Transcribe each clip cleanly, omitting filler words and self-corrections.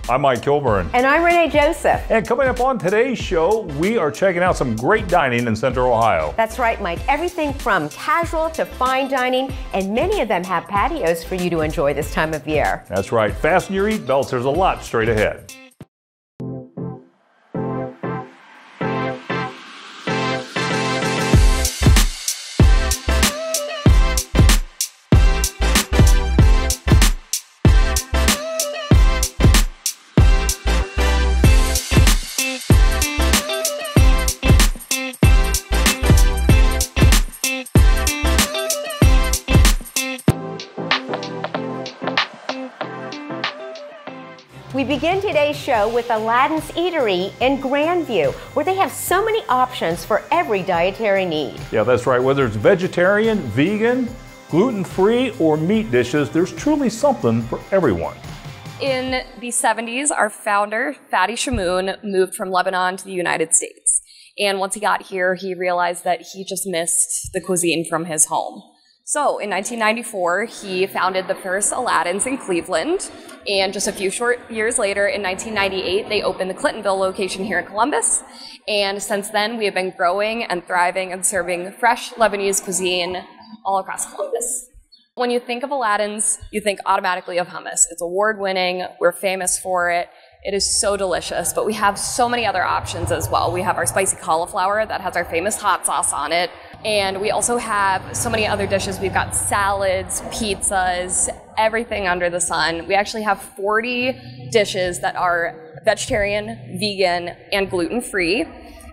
I'm Mike Kilburn. And I'm Renee Joseph. And coming up on today's show, we are checking out some great dining in Central Ohio. That's right, Mike. Everything from casual to fine dining, and many of them have patios for you to enjoy this time of year. That's right. Fasten your eat belts. There's a lot straight ahead. We begin today's show with Aladdin's Eatery in Grandview, where they have so many options for every dietary need. Yeah, that's right. Whether it's vegetarian, vegan, gluten-free, or meat dishes, there's truly something for everyone. In the 70s, our founder, Fadi Shamoun, moved from Lebanon to the United States. And once he got here, he realized that he just missed the cuisine from his home. So in 1994, he founded the first Aladdin's in Cleveland, and just a few short years later, in 1998, they opened the Clintonville location here in Columbus, and since then, we have been growing and thriving and serving fresh Lebanese cuisine all across Columbus. When you think of Aladdin's, you think automatically of hummus. It's award-winning, we're famous for it. It is so delicious, but we have so many other options as well. We have our spicy cauliflower that has our famous hot sauce on it. And we also have so many other dishes. We've got salads, pizzas, everything under the sun. We actually have 40 dishes that are vegetarian, vegan, and gluten-free.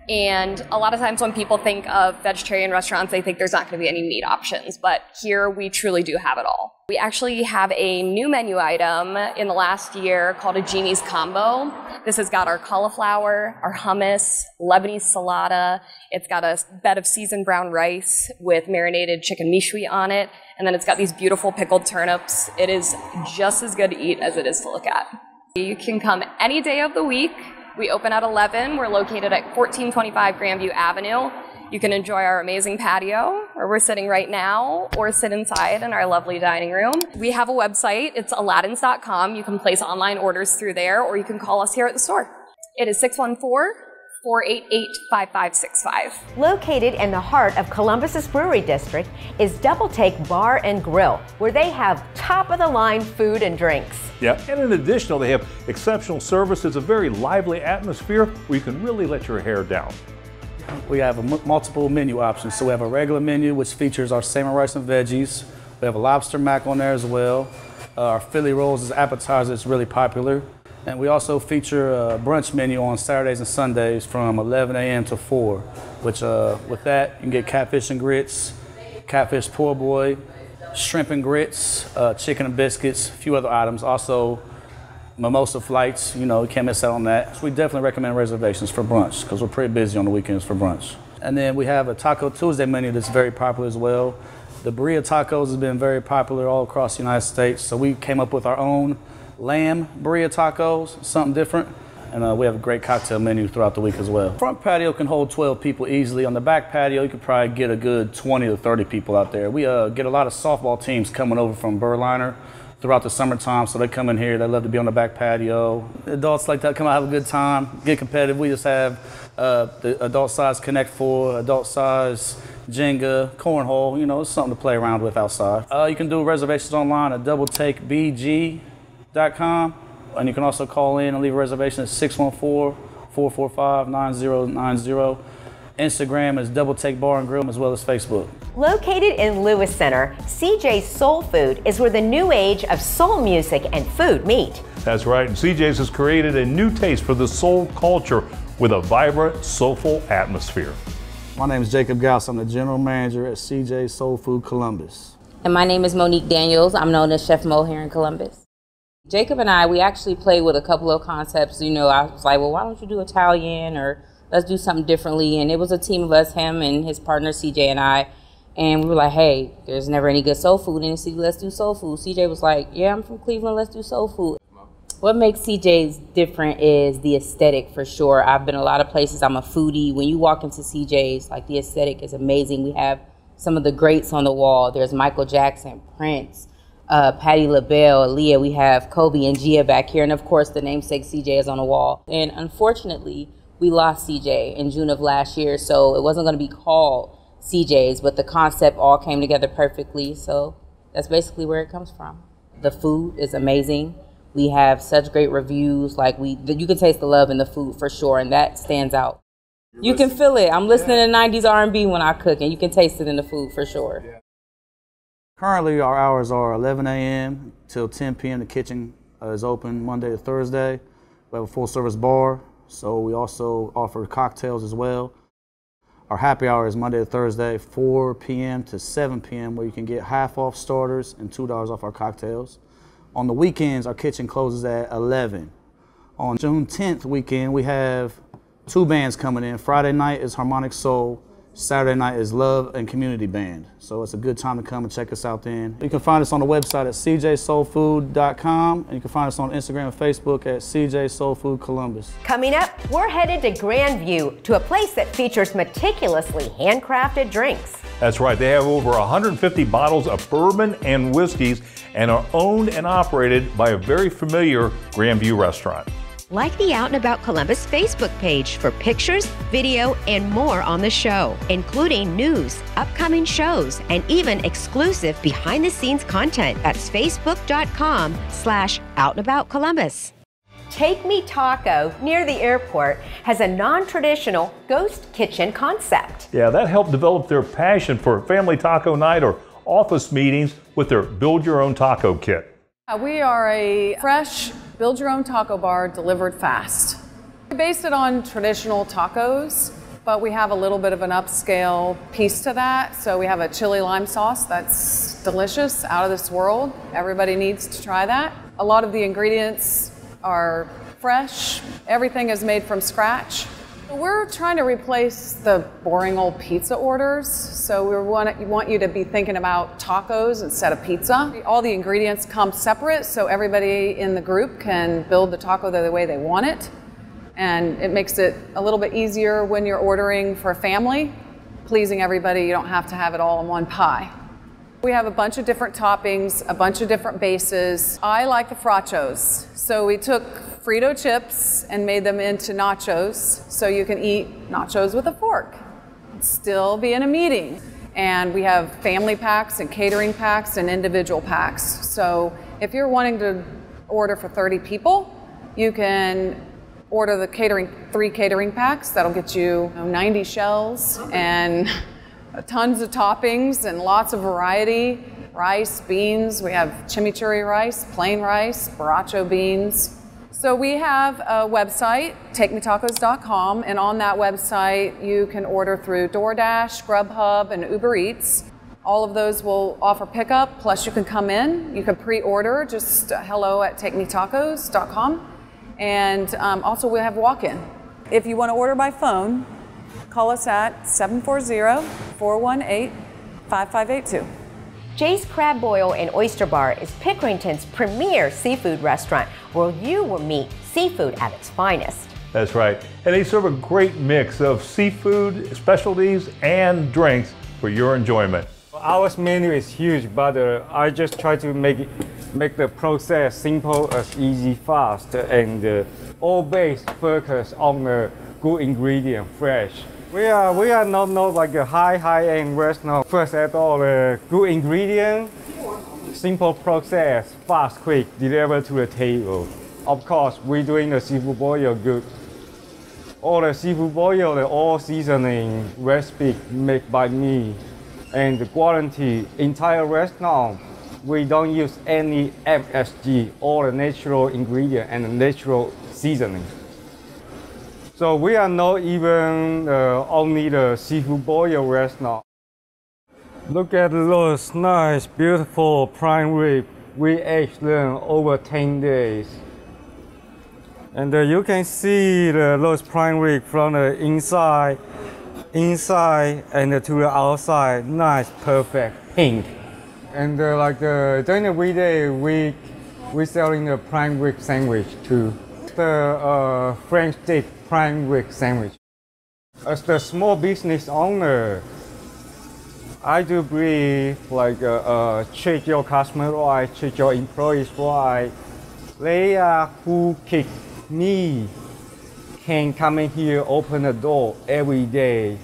And a lot of times when people think of vegetarian restaurants, they think there's not going to be any meat options. But here we truly do have it all. We actually have a new menu item in the last year called a Genie's Combo. This has got our cauliflower, our hummus, Lebanese salata. It's got a bed of seasoned brown rice with marinated chicken mishui on it. And then it's got these beautiful pickled turnips. It is just as good to eat as it is to look at. You can come any day of the week. We open at 11. We're located at 1425 Grandview Avenue. You can enjoy our amazing patio, where we're sitting right now, or sit inside in our lovely dining room. We have a website. It's aladdins.com. You can place online orders through there, or you can call us here at the store. It is 614-488-5565. Located in the heart of Columbus's Brewery District is Double Take Bar and Grill, where they have top-of-the-line food and drinks. Yeah, and in addition, they have exceptional service. It's a very lively atmosphere where you can really let your hair down. We have multiple menu options. So we have a regular menu, which features our salmon, rice, and veggies. We have a lobster mac on there as well. Our Philly rolls as appetizer is really popular. And we also feature a brunch menu on Saturdays and Sundays from 11 a.m. to 4, which with that, you can get catfish and grits, catfish poor boy, shrimp and grits, chicken and biscuits, a few other items. Also, mimosa flights, you can't miss out on that. So we definitely recommend reservations for brunch because we're pretty busy on the weekends for brunch. And then we have a Taco Tuesday menu that's very popular as well. The burrito tacos has been very popular all across the United States. So we came up with our own lamb burrito tacos, something different. And we have a great cocktail menu throughout the week as well. Front patio can hold 12 people easily. On the back patio, you could probably get a good 20 to 30 people out there. We get a lot of softball teams coming over from Berliner throughout the summertime, so they come in here. They love to be on the back patio. Adults like that come out, have a good time, get competitive. We just have the adult size Connect Four, adult size Jenga, cornhole. It's something to play around with outside. You can do reservations online at doubletakebg.com, and you can also call in and leave a reservation at 614-445-9090. Instagram is Double Take Bar and Grill, as well as Facebook. Located in Lewis Center, CJ's Soul Food is where the new age of soul music and food meet. That's right. And CJ's has created a new taste for the soul culture with a vibrant, soulful atmosphere. My name is Jacob Gauss. I'm the general manager at CJ's Soul Food Columbus. And my name is Monique Daniels. I'm known as Chef Mo here in Columbus. Jacob and I, we actually play with a couple of concepts. I was like, well, why don't you do Italian, or let's do something differently. And it was a team of us, him and his partner CJ and I. And we were like, hey, there's never any good soul food in the city, let's do soul food. CJ was like, yeah, I'm from Cleveland, let's do soul food. What makes CJ's different is the aesthetic, for sure. I've been a lot of places, I'm a foodie. When you walk into CJ's, like, the aesthetic is amazing. We have some of the greats on the wall. There's Michael Jackson, Prince, Patty LaBelle, Aaliyah, we have Kobe and Gia back here, and of course the namesake CJ is on the wall. And unfortunately, we lost CJ in June of last year, so it wasn't going to be called CJ's, but the concept all came together perfectly, so that's basically where it comes from. The food is amazing. We have such great reviews, you can taste the love in the food for sure, and that stands out. You can feel it. I'm listening to 90s R&B when I cook, and you can taste it in the food for sure. Yeah. Currently, our hours are 11 a.m. till 10 p.m. The kitchen is open Monday to Thursday. We have a full-service bar, so we also offer cocktails as well. Our happy hour is Monday to Thursday, 4 p.m. to 7 p.m., where you can get half off starters and $2 off our cocktails. On the weekends, our kitchen closes at 11. On June 10th weekend, we have 2 bands coming in. Friday night is Harmonic Soul. Saturday night is Love and Community Band. So it's a good time to come and check us out then. You can find us on the website at cjsoulfood.com, and you can find us on Instagram and Facebook at CJ Soul Food Columbus. Coming up, we're headed to Grandview, to a place that features meticulously handcrafted drinks. That's right. They have over 150 bottles of bourbon and whiskeys and are owned and operated by a very familiar Grandview restaurant. Like the Out and About Columbus Facebook page for pictures, video, and more on the show, including news, upcoming shows, and even exclusive behind-the-scenes content. That's facebook.com/OutandAboutColumbus. Take Me Taco, near the airport, has a non-traditional ghost kitchen concept. Yeah, that helped develop their passion for family taco night or office meetings with their build-your-own taco kit. We are a fresh, build-your-own taco bar delivered fast. We based it on traditional tacos, but we have a little bit of an upscale piece to that. So we have a chili lime sauce that's delicious, out of this world. Everybody needs to try that. A lot of the ingredients are fresh. Everything is made from scratch. We're trying to replace the boring old pizza orders, so we want you to be thinking about tacos instead of pizza. All the ingredients come separate, so everybody in the group can build the taco the way they want it, and it makes it a little bit easier when you're ordering for a family. Pleasing everybody, you don't have to have it all in one pie. We have a bunch of different toppings, a bunch of different bases. I like the frachos, so we took Frito chips and made them into nachos, so you can eat nachos with a fork, still be in a meeting. And we have family packs and catering packs and individual packs. So if you're wanting to order for 30 people, you can order the 3 catering packs. That'll get you 90 shells and tons of toppings and lots of variety. Rice, beans, we have chimichurri rice, plain rice, borracho beans. So we have a website, takemetacos.com, and on that website you can order through DoorDash, Grubhub, and Uber Eats. All of those will offer pickup, plus you can come in. You can pre-order, just hello@takemetacos.com. And also we have walk-in. If you want to order by phone, call us at 740-418-5582. Jay's Crab Boil and Oyster Bar is Pickerington's premier seafood restaurant, where you will meet seafood at its finest. That's right. And they serve a great mix of seafood, specialties, and drinks for your enjoyment. Our menu is huge, but I just try to make the process simple, as easy, fast, and always focus on the good ingredient, fresh. We are not like a high-end restaurant. First at all, good ingredient, simple process, fast, quick, deliver to the table. Of course, we're doing the seafood boil good. All the seafood boil, the all seasoning recipe made by me, and the quality entire restaurant. We don't use any MSG, all the natural ingredient and the natural seasoning. So we are not even only the seafood boil restaurant. Look at those nice, beautiful prime rib. We aged them over 10 days. And you can see those prime rib from the inside, and to the outside. Nice, perfect, pink. And during the weekday, we selling the prime rib sandwich too. The French dip prime rib sandwich. As the small business owner, I do believe treat your customer right, treat your employees right. They are who keep me can come in here, open the door every day.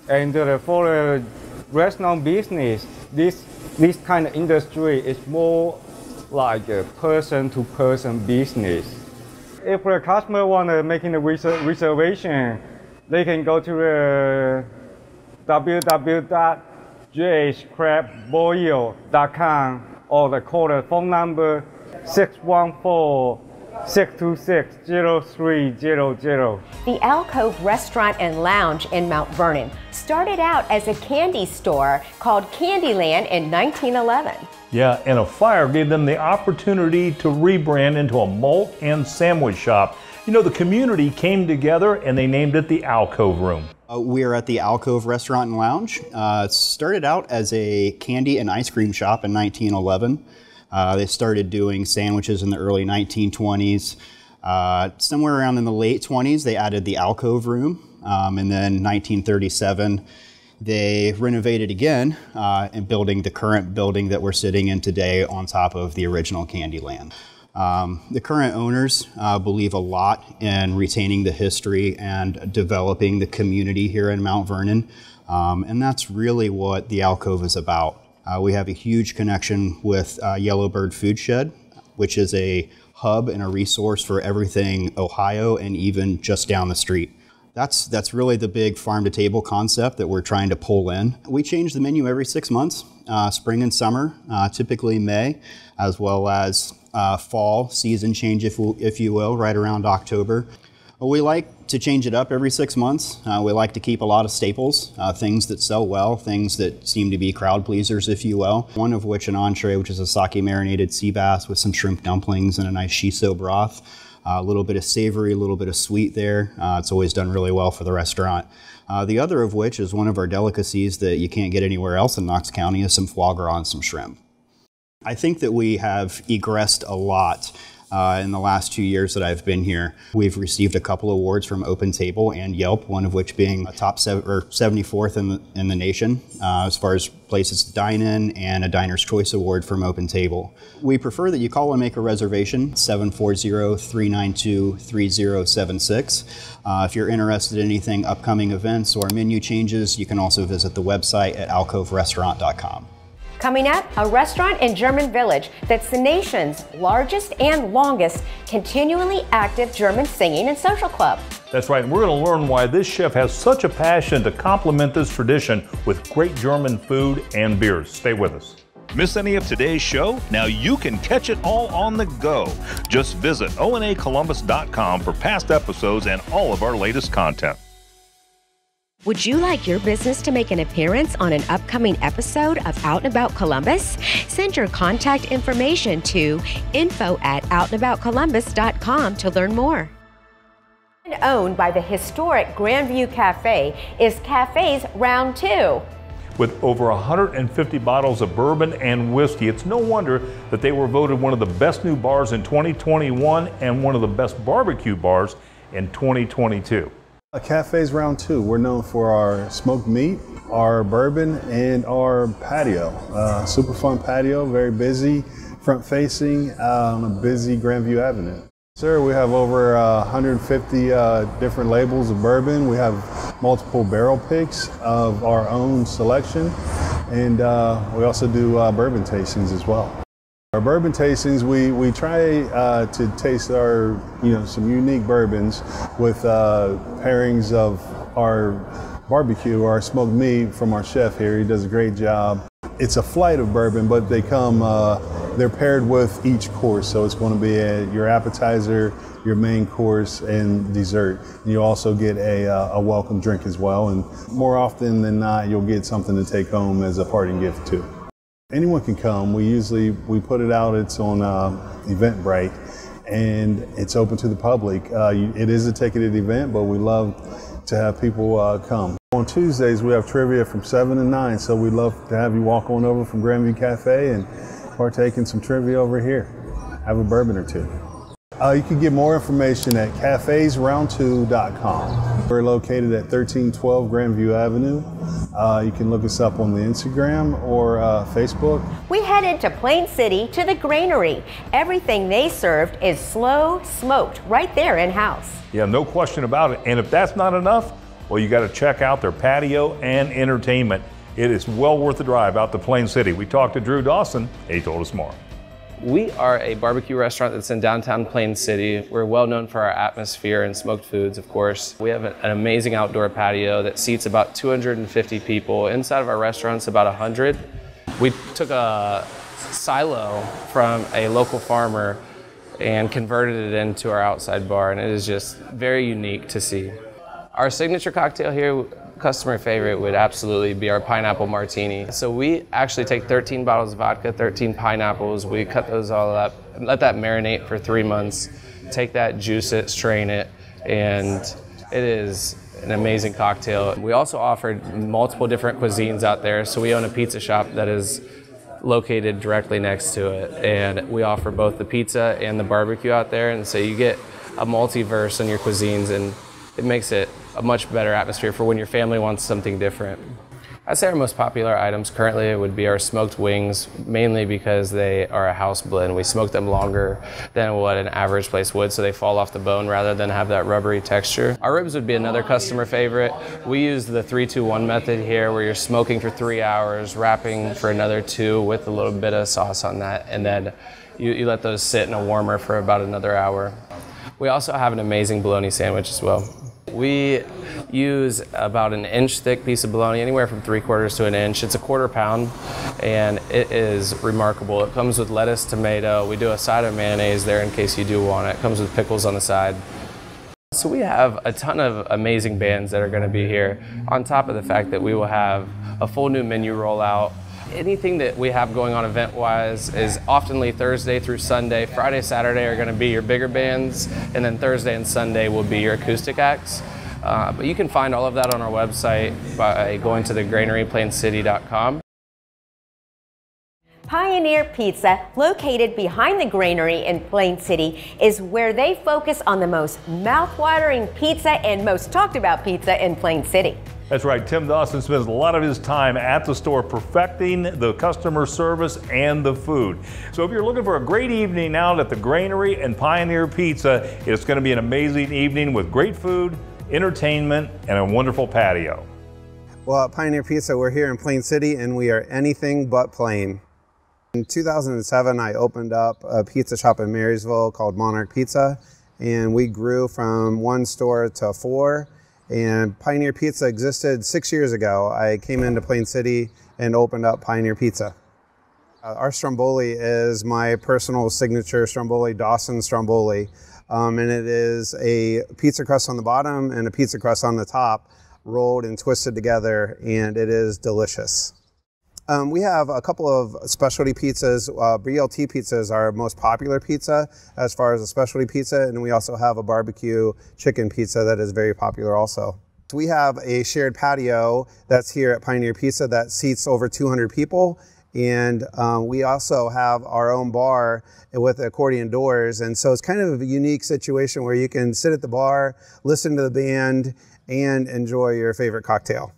And for the restaurant business, this kind of industry is more like a person-to-person business. If a customer want to make a reservation, they can go to the www.jhcrabboil.com or call the phone number 614-626-0300. The Alcove Restaurant and Lounge in Mount Vernon started out as a candy store called Candyland in 1911. Yeah, and a fire gave them the opportunity to rebrand into a malt and sandwich shop. You know, the community came together and they named it the Alcove Room. We are at the Alcove Restaurant and Lounge. It started out as a candy and ice cream shop in 1911. They started doing sandwiches in the early 1920s. Somewhere around in the late 20s, they added the Alcove Room. And then 1937, they renovated again and building the current building that we're sitting in today on top of the original Candyland. The current owners believe a lot in retaining the history and developing the community here in Mount Vernon. And that's really what the Alcove is about. We have a huge connection with Yellowbird Food Shed, which is a hub and a resource for everything Ohio and even just down the street. That's really the big farm-to-table concept that we're trying to pull in. We change the menu every 6 months, spring and summer, typically May, as well as fall season change, if you will, right around October. We like to change it up every 6 months. We like to keep a lot of staples, things that sell well, things that seem to be crowd pleasers, if you will. One of which an entree, which is a sake marinated sea bass with some shrimp dumplings and a nice shiso broth. A little bit of savory, a little bit of sweet there. It's always done really well for the restaurant. The other of which is one of our delicacies that you can't get anywhere else in Knox County, is some foie gras and some shrimp. I think that we have egressed a lot in the last 2 years that I've been here. We've received a couple awards from Open Table and Yelp, one of which being a top 74th in the nation as far as places to dine in, and a Diner's Choice Award from Open Table. We prefer that you call and make a reservation, 740-392-3076. If you're interested in anything, upcoming events or menu changes, you can also visit the website at alcoverestaurant.com. Coming up, a restaurant in German Village that's the nation's largest and longest continually active German singing and social club. That's right, and we're going to learn why this chef has such a passion to complement this tradition with great German food and beers. Stay with us. Miss any of today's show? Now you can catch it all on the go. Just visit onacolumbus.com for past episodes and all of our latest content. Would you like your business to make an appearance on an upcoming episode of Out and About Columbus? Send your contact information to info@outandaboutcolumbus.com to learn more. Owned by the historic Grandview Cafe is Cafe's Round 2. With over 150 bottles of bourbon and whiskey, it's no wonder that they were voted one of the best new bars in 2021 and one of the best barbecue bars in 2022. Cafe's Round 2. We're known for our smoked meat, our bourbon, and our patio. Super fun patio, very busy, front facing on a busy Grandview Avenue. Sir, we have over 150 different labels of bourbon. We have multiple barrel picks of our own selection, and we also do bourbon tastings as well. Our bourbon tastings, we try to taste our, some unique bourbons with pairings of our barbecue, our smoked meat from our chef here. He does a great job. It's a flight of bourbon, but they come, they're paired with each course. So it's going to be your appetizer, your main course, and dessert. And you also get a welcome drink as well. And more often than not, you'll get something to take home as a parting gift too. Anyone can come. We put it out, it's on Eventbrite, and it's open to the public. It is a ticketed event, but we love to have people come. On Tuesdays, we have trivia from 7 to 9, so we'd love to have you walk on over from Grandview Cafe and partake in some trivia over here. Have a bourbon or two. You can get more information at cafesround2.com. We're located at 1312 Grandview Avenue. You can look us up on the Instagram or Facebook. We headed to Plain City to the Granary. Everything they served is slow smoked right there in-house. Yeah, no question about it. And if that's not enough, well, you got to check out their patio and entertainment. It is well worth the drive out to Plain City. We talked to Drew Dawson, and he told us more. We are a barbecue restaurant that's in downtown Plain City. We're well known for our atmosphere and smoked foods, of course. We have an amazing outdoor patio that seats about 250 people. Inside of our restaurant's about 100. We took a silo from a local farmer and converted it into our outside bar, and it is just very unique to see. Our signature cocktail here, customer favorite, would absolutely be our pineapple martini. So we actually take 13 bottles of vodka, 13 pineapples, we cut those all up, let that marinate for 3 months, take that, juice it, strain it, and it is an amazing cocktail. We also offered multiple different cuisines out there, so we own a pizza shop that is located directly next to it, and we offer both the pizza and the barbecue out there, and so you get a multiverse in your cuisines, and it makes it a much better atmosphere for when your family wants something different. I'd say our most popular items currently would be our smoked wings, mainly because they are a house blend. We smoke them longer than what an average place would, so they fall off the bone rather than have that rubbery texture. Our ribs would be another customer favorite. We use the 3-2-1 method here, where you're smoking for 3 hours, wrapping for another 2 with a little bit of sauce on that, and then you let those sit in a warmer for about another hour. We also have an amazing bologna sandwich as well. We use about an inch thick piece of bologna, anywhere from 3/4 to an inch. It's a 1/4 pound, and it is remarkable. It comes with lettuce, tomato. We do a side of mayonnaise there in case you do want it. It comes with pickles on the side. So we have a ton of amazing bands that are going to be here, on top of the fact that we will have a full new menu rollout. Anything that we have going on event-wise is oftenly Thursday through Sunday. Friday, Saturday are going to be your bigger bands, and then Thursday and Sunday will be your acoustic acts. But you can find all of that on our website by going to thegranaryplaincity.com. Pioneer Pizza, located behind the Granary in Plain City, is where they focus on the most mouth-watering pizza and most talked about pizza in Plain City. That's right. Tim Dawson spends a lot of his time at the store perfecting the customer service and the food. So if you're looking for a great evening out at the Granary and Pioneer Pizza, it's going to be an amazing evening with great food, entertainment, and a wonderful patio. Well, at Pioneer Pizza, we're here in Plain City, and we are anything but plain. In 2007, I opened up a pizza shop in Marysville called Monarch Pizza, and we grew from 1 store to 4. And Pioneer Pizza existed 6 years ago. I came into Plain City and opened up Pioneer Pizza. Our stromboli is my personal signature stromboli, Dawson stromboli. And it is a pizza crust on the bottom and a pizza crust on the top, rolled and twisted together, and it is delicious. We have a couple of specialty pizzas. BLT pizza is our most popular pizza as far as a specialty pizza, and we also have a barbecue chicken pizza that is very popular also. So we have a shared patio that's here at Pioneer Pizza that seats over 200 people, and we also have our own bar with accordion doors, and so it's kind of a unique situation where you can sit at the bar, listen to the band, and enjoy your favorite cocktail.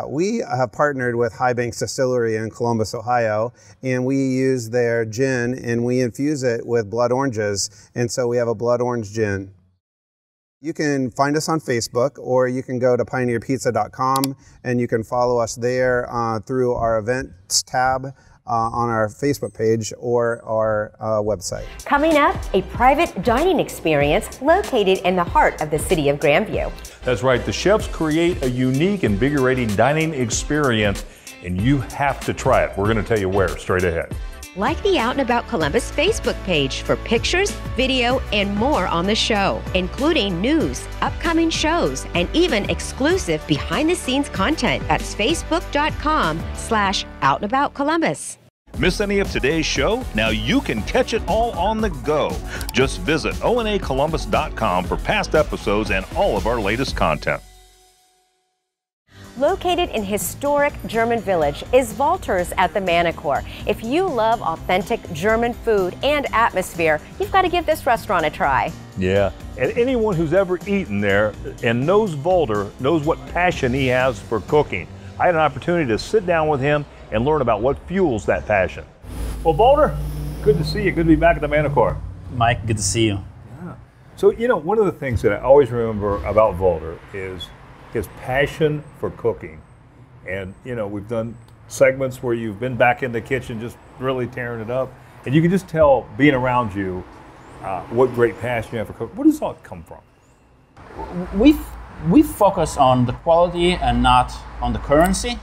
We have partnered with High Banks Distillery in Columbus, Ohio, and we use their gin and we infuse it with blood oranges, and so we have a blood orange gin. You can find us on Facebook, or you can go to pioneerpizza.com and you can follow us there through our events tab on our Facebook page or our website. Coming up, a private dining experience located in the heart of the city of Grandview. That's right. The chefs create a unique, invigorating dining experience, and you have to try it. We're going to tell you where straight ahead. Like the Out and About Columbus Facebook page for pictures, video, and more on the show, including news, upcoming shows, and even exclusive behind-the-scenes content. That's facebook.com/OutandAboutColumbus. Miss any of today's show? Now you can catch it all on the go. Just visit onacolumbus.com for past episodes and all of our latest content. Located in historic German village is Walter's at the Manicor. If you love authentic German food and atmosphere, you've got to give this restaurant a try. Yeah, and anyone who's ever eaten there and knows Walter knows what passion he has for cooking. I had an opportunity to sit down with him and learn about what fuels that passion. Well, Walter, good to see you. Good to be back at the Manicor. Mike, good to see you. Yeah. So, you know, one of the things that I always remember about Walter is his passion for cooking. And, you know, we've done segments where you've been back in the kitchen just really tearing it up. And you can just tell, being around you, what great passion you have for cooking. Where does all that come from? We focus on the quality and not on the currency,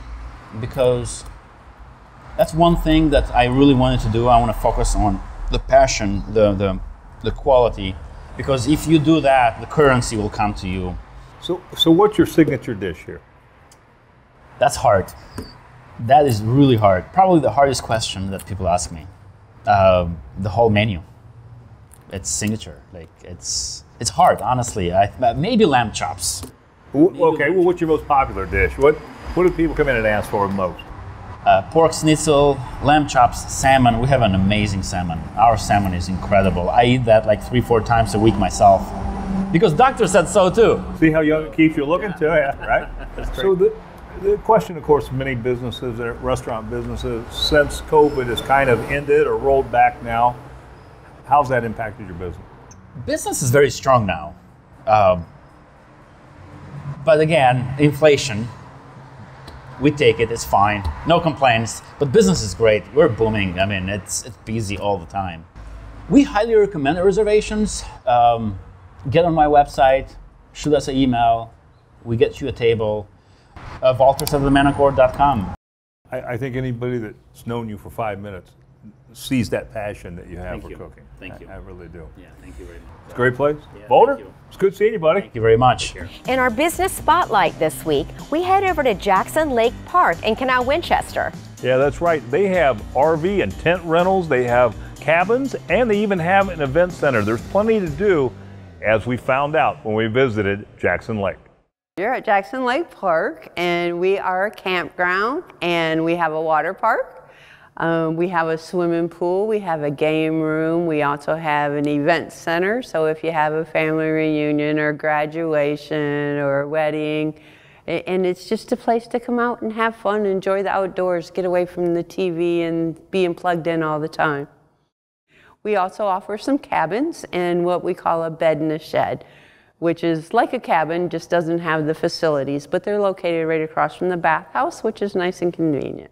because that's one thing that I really wanted to do. I want to focus on the passion, the quality, because if you do that, the currency will come to you. So what's your signature dish here? That's hard. That is really hard. Probably the hardest question that people ask me. The whole menu. It's signature. Like it's hard, honestly. Maybe lamb chops. Okay. Well, what's your most popular dish? What do people come in and ask for most? Pork schnitzel, lamb chops, salmon. We have an amazing salmon. Our salmon is incredible. I eat that like 3-4 times a week myself. Because doctor said so too. See how young it keeps you looking too, yeah, right? That's great. So the question, of course, many businesses, restaurant businesses, since COVID has kind of ended or rolled back now, how's that impacted your business? Business is very strong now. But again, inflation, we take it, it's fine. No complaints, but business is great. We're booming. I mean, it's busy all the time. We highly recommend reservations. Get on my website, shoot us an email, we get you a table. waltersofthemanicor.com. I think anybody that's known you for 5 minutes sees that passion that you have for cooking. Thank you. I really do. Yeah, thank you very much. It's a great place. Yeah, Walter, it's good seeing you, buddy. Thank you very much. In our business spotlight this week, we head over to Jackson Lake Park in Canal Winchester. Yeah, that's right. They have RV and tent rentals, they have cabins, and they even have an event center. There's plenty to do, as we found out when we visited Jackson Lake. You're at Jackson Lake Park, and we are a campground, and we have a water park. We have a swimming pool, we have a game room, we also have an event center, so if you have a family reunion or graduation or a wedding, and it's just a place to come out and have fun, enjoy the outdoors, get away from the TV and being plugged in all the time. We also offer some cabins and what we call a bed in a shed, which is like a cabin, just doesn't have the facilities, but they're located right across from the bathhouse, which is nice and convenient.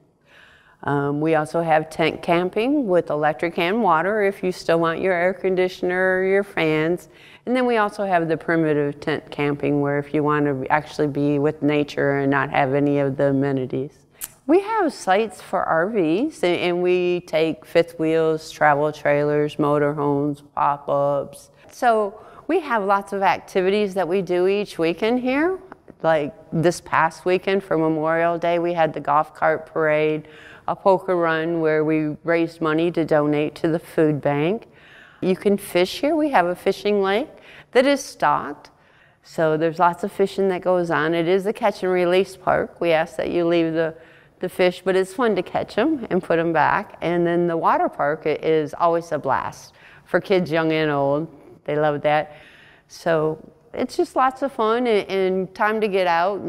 We also have tent camping with electric and water if you still want your air conditioner or your fans. And then we also have the primitive tent camping where if you want to actually be with nature and not have any of the amenities. We have sites for RVs, and we take fifth wheels, travel trailers, motorhomes, pop-ups. So we have lots of activities that we do each weekend here. Like this past weekend for Memorial Day, we had the golf cart parade, a poker run where we raised money to donate to the food bank. You can fish here. We have a fishing lake that is stocked. So there's lots of fishing that goes on. It is a catch and release park. We ask that you leave the fish, but it's fun to catch them and put them back. And then the water park is always a blast for kids young and old. They love that. So it's just lots of fun and time to get out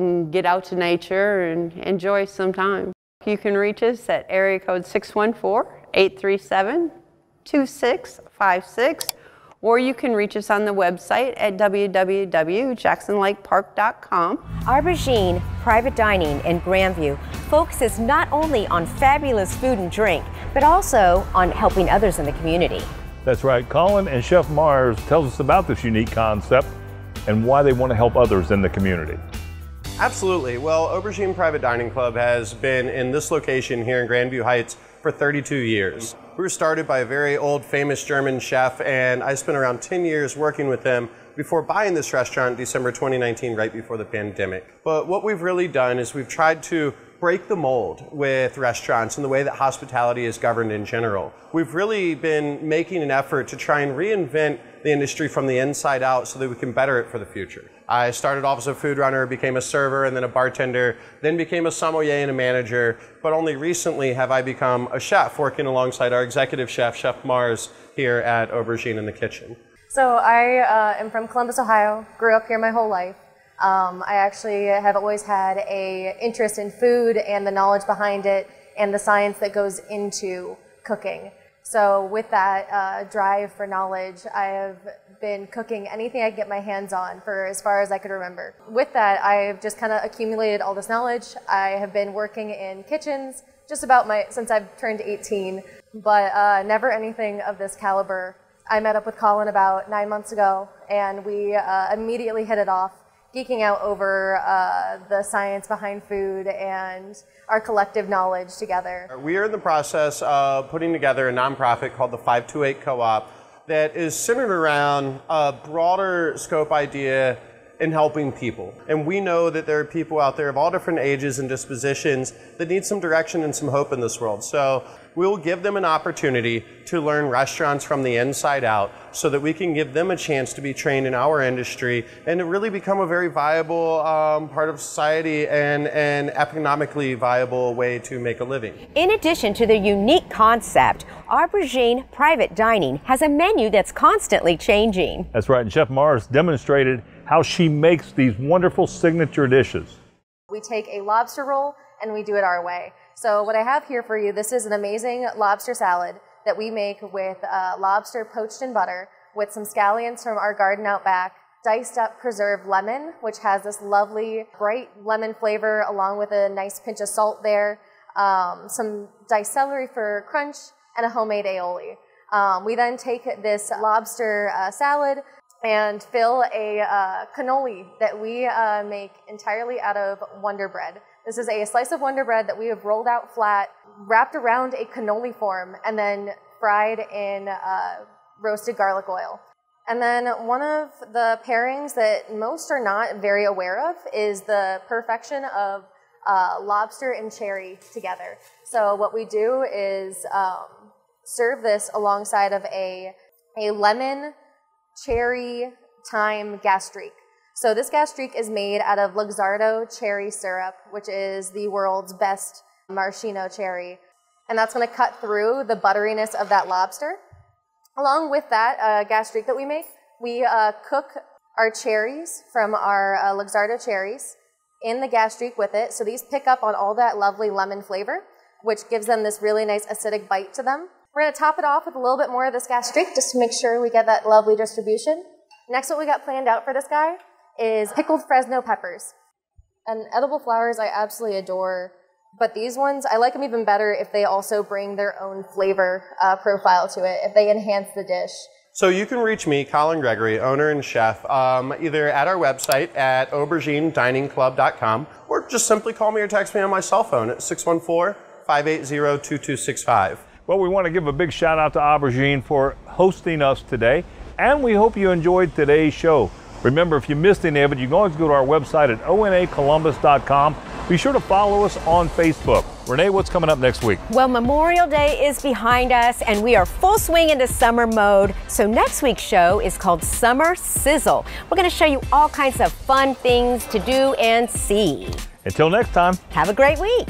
to nature and enjoy some time. You can reach us at area code 614-837-2656, or you can reach us on the website at www.jacksonlakepark.com. Aubergine Private Dining in Grandview focuses not only on fabulous food and drink, but also on helping others in the community. That's right. Colin and Chef Mars tells us about this unique concept and why they want to help others in the community. Absolutely. Well, Aubergine Private Dining Club has been in this location here in Grandview Heights for 32 years. We were started by a very old, famous German chef, and I spent around 10 years working with him before buying this restaurant in December 2019, right before the pandemic. But what we've really done is we've tried to break the mold with restaurants and the way that hospitality is governed in general. We've really been making an effort to try and reinvent the industry from the inside out so that we can better it for the future. I started off as a food runner, became a server, and then a bartender, then became a sommelier and a manager, but only recently have I become a chef, working alongside our executive chef, Chef Mars, here at Aubergine in the kitchen. So I am from Columbus, Ohio, grew up here my whole life. I actually have always had an interest in food and the knowledge behind it and the science that goes into cooking. So with that drive for knowledge, I have been cooking anything I could get my hands on for as far as I could remember. With that, I've just kind of accumulated all this knowledge. I have been working in kitchens just about since I've turned 18, but never anything of this caliber. I met up with Colin about 9 months ago, and we immediately hit it off, geeking out over the science behind food and our collective knowledge together. We are in the process of putting together a nonprofit called the 528 Co-op that is centered around a broader scope idea in helping people. And we know that there are people out there of all different ages and dispositions that need some direction and some hope in this world. So we'll give them an opportunity to learn restaurants from the inside out so that we can give them a chance to be trained in our industry and to really become a very viable part of society and an economically viable way to make a living. In addition to the unique concept, Aubergine Private Dining has a menu that's constantly changing. That's right, and Chef Mars demonstrated how she makes these wonderful signature dishes. We take a lobster roll and we do it our way. So what I have here for you, this is an amazing lobster salad that we make with lobster poached in butter with some scallions from our garden out back, diced up preserved lemon, which has this lovely bright lemon flavor along with a nice pinch of salt there, some diced celery for crunch, and a homemade aioli. We then take this lobster salad and fill a cannoli that we make entirely out of Wonder Bread. This is a slice of Wonder Bread that we have rolled out flat, wrapped around a cannoli form, and then fried in roasted garlic oil. And then one of the pairings that most are not very aware of is the perfection of lobster and cherry together. So what we do is serve this alongside of a lemon cherry thyme gastrique. So this gastrique is made out of Luxardo cherry syrup, which is the world's best maraschino cherry. And that's going to cut through the butteriness of that lobster. Along with that gastrique that we make, we cook our cherries from our Luxardo cherries in the gastrique with it. So these pick up on all that lovely lemon flavor, which gives them this really nice acidic bite to them. We're going to top it off with a little bit more of this gastrique just to make sure we get that lovely distribution. Next, what we got planned out for this guy is pickled Fresno peppers. And edible flowers I absolutely adore, but these ones, I like them even better if they also bring their own flavor profile to it, if they enhance the dish. So you can reach me, Colin Gregory, owner and chef, either at our website at auberginediningclub.com or just simply call me or text me on my cell phone at 614-580-2265. Well, we want to give a big shout out to Aubergine for hosting us today, and we hope you enjoyed today's show. Remember, if you missed any of it, you can always go to our website at onacolumbus.com. Be sure to follow us on Facebook. Renee, what's coming up next week? Well, Memorial Day is behind us, and we are full swing into summer mode. So next week's show is called Summer Sizzle. We're going to show you all kinds of fun things to do and see. Until next time, have a great week.